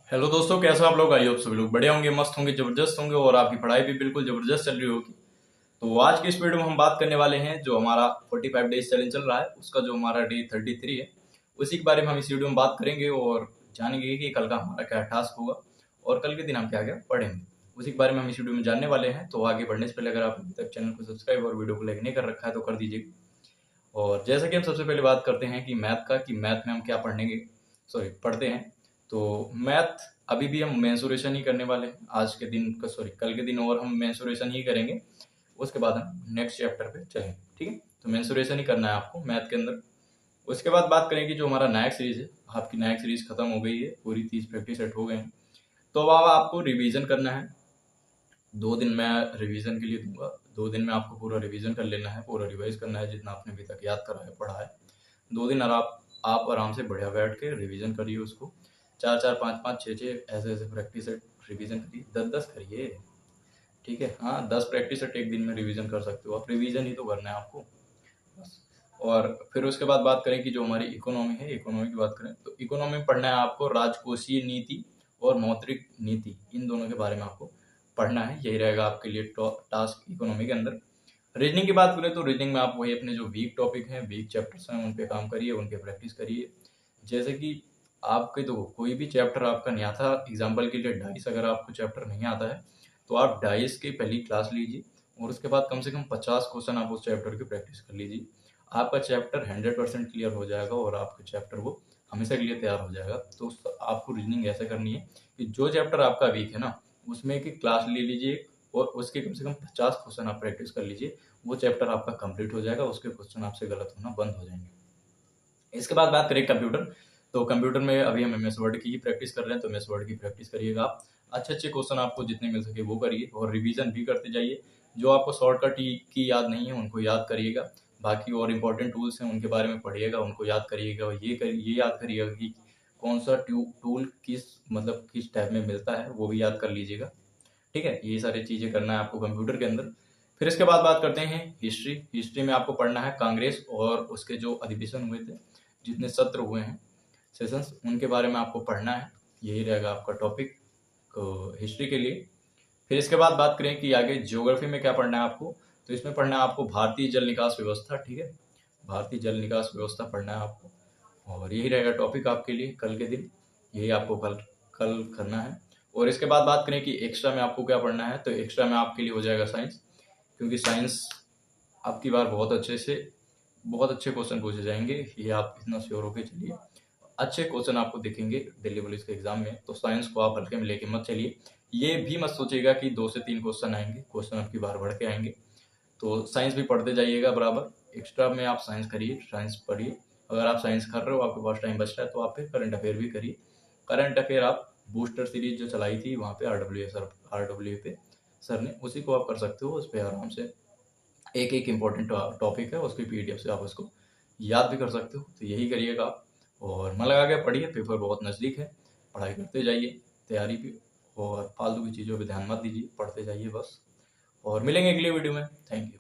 Hello दोस्तों, कैसे हो आप लोग। आई होप सभी लोग बढ़िया होंगे, मस्त होंगे, जबरदस्त होंगे और आपकी पढ़ाई भी बिल्कुल जबरदस्त चल रही होगी। तो आज की इस वीडियो में हम बात करने वाले हैं जो हमारा 45 डेज चैलेंज चल रहा है उसका जो हमारा डे 33 है उसी के बारे में हम इस वीडियो में बात करेंगे और जानेंगे कि कल का हमारा क्या टास्क होगा और कल के दिन हम क्या क्या पढ़ेंगे। उसी के बारे में हम इस वीडियो में जानने वाले हैं। तो आगे बढ़ने से पहले अगर आप अभी तक चैनल को सब्सक्राइब और वीडियो को लाइक नहीं कर रखा है तो कर दीजिए। और जैसा कि हम सबसे पहले बात करते हैं कि मैथ का, कि मैथ में हम क्या पढ़ेंगे, सॉरी पढ़ते हैं। तो मैथ अभी भी हम मेंसुरेशन ही करने वाले हैं आज के दिन का, सॉरी कल के दिन, और हम मेंसुरेशन ही करेंगे। उसके बाद हम नेक्स्ट चैप्टर पे चलेंगे, ठीक है। तो मेंसुरेशन ही करना है आपको मैथ के अंदर। उसके बाद बात करेंगे जो हमारा नायक सीरीज है, आपकी नायक सीरीज खत्म हो गई है, पूरी 30 प्रैक्टिस सेट हो गए हैं। तो अब आपको रिवीजन करना है। 2 दिन मैं रिवीजन के लिए दूंगा, 2 दिन में आपको पूरा रिवीजन कर लेना है, पूरा रिवाइज करना है जितना आपने अभी तक याद करा है, पढ़ा है। 2 दिन और आप आराम से बढ़िया बैठ के रिवीजन करिए उसको। 4-4, 5-5, 6-6 ऐसे ऐसे प्रैक्टिस सेट रिवीजन करिए, 10-10 करिए, ठीक है। हाँ, 10 प्रैक्टिस सेट एक दिन में रिवीजन कर सकते हो आप, रिवीजन ही तो करना है आपको बस। और फिर उसके बाद बात करें कि जो हमारी इकोनॉमी है, इकोनॉमी की बात करें तो इकोनॉमी में पढ़ना है आपको राजकोषीय नीति और मौद्रिक नीति, इन दोनों के बारे में आपको पढ़ना है। यही रहेगा आपके लिए टास्क इकोनॉमी के अंदर। रीजनिंग की बात करें तो रीजनिंग में आप वही अपने जो वीक टॉपिक हैं, वीक चैप्टर्स हैं, उन पे काम करिए, उन पे प्रैक्टिस करिए। जैसे कि आपके तो कोई भी चैप्टर आपका नहीं आता, एग्जाम्पल के लिए डाइस अगर आपको चैप्टर नहीं आता है तो आप डाइस की पहली क्लास लीजिए और उसके बाद कम से कम 50 क्वेश्चन आप उस चैप्टर की प्रैक्टिस कर लीजिए। आपका चैप्टर 100% क्लियर हो जाएगा और आपका चैप्टर वो हमेशा के लिए तैयार हो जाएगा। तो आपको रीजनिंग ऐसे करनी है कि जो चैप्टर आपका वीक है ना, उसमें की क्लास ले लीजिए और उसके कम से कम 50 क्वेश्चन आप प्रैक्टिस कर लीजिए। वो चैप्टर आपका कंप्लीट हो जाएगा, उसके क्वेश्चन आपसे गलत होना बंद हो जाएंगे। इसके बाद बात करें कंप्यूटर, तो कंप्यूटर में अभी हम एमएस वर्ड की ही प्रैक्टिस कर रहे हैं, तो एमएस वर्ड की प्रैक्टिस करिएगा आप। अच्छे अच्छे क्वेश्चन आपको जितने मिल सके वो करिए और रिवीजन भी करते जाइए। जो आपको शॉर्टकट की याद नहीं है उनको याद करिएगा। बाकी और इम्पोर्टेंट टूल्स हैं उनके बारे में पढ़िएगा, उनको याद करिएगा। और ये याद करिएगा कि कौन सा टूल किस टाइप में मिलता है, वो भी याद कर लीजिएगा, ठीक है। ये सारी चीज़ें करना है आपको कंप्यूटर के अंदर। फिर इसके बाद बात करते हैं हिस्ट्री। हिस्ट्री में आपको पढ़ना है कांग्रेस और उसके जो अधिवेशन हुए थे, जितने सत्र हुए हैं, सेशंस, उनके बारे में आपको पढ़ना है। यही रहेगा आपका टॉपिक हिस्ट्री के लिए। फिर इसके बाद बात करें कि आगे ज्योग्राफी में क्या पढ़ना है आपको, तो इसमें पढ़ना है आपको भारतीय जल निकास व्यवस्था, ठीक है। भारतीय जल निकास व्यवस्था पढ़ना है आपको और यही रहेगा टॉपिक आपके लिए कल के दिन। यही आपको कल कल करना है। और इसके बाद बात करें कि एक्स्ट्रा में आपको क्या पढ़ना है, तो एक्स्ट्रा में आपके लिए हो जाएगा साइंस, क्योंकि साइंस आपकी बार बहुत अच्छे क्वेश्चन पूछे जाएंगे, ये आप इतना श्योर होकर चलिए। अच्छे क्वेश्चन आपको दिखेंगे दिल्ली पुलिस के एग्जाम में, तो साइंस को आप हल्के में लेके मत चलिए। ये भी मत सोचिएगा कि 2 से 3 क्वेश्चन आएंगे, क्वेश्चन आपकी बार बढ़ के आएंगे। तो साइंस भी पढ़ते जाइएगा बराबर। एक्स्ट्रा में आप साइंस करिए, साइंस पढ़िए। अगर आप साइंस कर रहे हो, आपके पास टाइम बच रहा है, तो आप फिर करंट अफेयर भी करिए। करंट अफेयर आप बूस्टर सीरीज जो चलाई थी वहाँ पे आर डब्ल्यू पे सर ने, उसी को आप कर सकते हो। उस पर आराम से एक एक इम्पोर्टेंट टॉपिक है, उसकी पीडीएफ से आप उसको याद भी कर सकते हो। तो यही करिएगा आप और मन लगा के पढ़िए, पेपर बहुत नज़दीक है, पढ़ाई करते जाइए, तैयारी भी। और फालतू की चीज़ों पे ध्यान मत दीजिए, पढ़ते जाइए बस। और मिलेंगे अगली वीडियो में। Thank you.